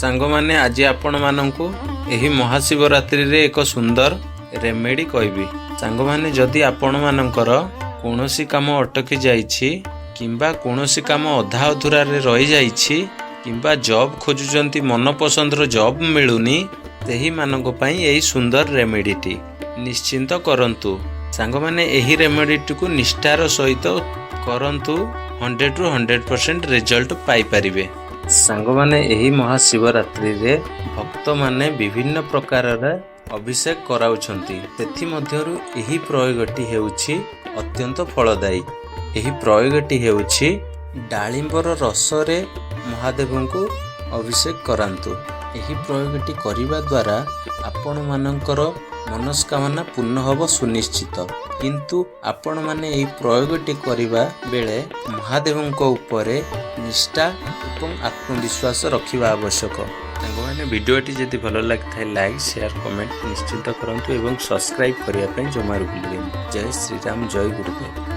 सांगमाने आज आपण मानंकु एही महाशिवरात्रि रे एक सुंदर रेमेडी कहबी। सांगमाने जदि आपण मानकर कोनोसी काम अटकी जाइछि किंबा कोनोसी काम अधा अधूरा रे रहि जाइछि किंबा जॉब खोजुचंती मन पसंदर जॉब मिलुनी तेही मानक पई एही सुंदर रेमेडीटी निश्चिंत करंतु। सांगमाने एही रेमेडीटी को निष्ठार सहित करंतु 100 ରୁ 100% रिजल्ट पाई परिबे। सांगमाने एही महाशिवरात्रि रे भक्त माने विभिन्न प्रकार अभिषेक कराउछंती। तेथि मध्यरु एही प्रयोगटी हेउछि अत्यंत फलदायी। एही प्रयोगटी हेउछि डालिंबर रस रे महादेवंकु अभिषेक करांतु। एही प्रयोगटी करिबा द्वारा आपण मानकर मनस्कामना पूर्ण हब सुनिश्चित। किंतु आपण माने एही प्रयोगटी करिबा बेले महादेवंको उपरे निष्ठा एवं आत्मविश्वास रखिबा आवश्यक। सांगमाने वीडियोटी जदि भल लगी लाइक शेयर कमेंट निश्चित करंतु एवं सब्सक्राइब करिया पई जमार भूलिबेनी। जय श्री राम, जय गुरुदेव।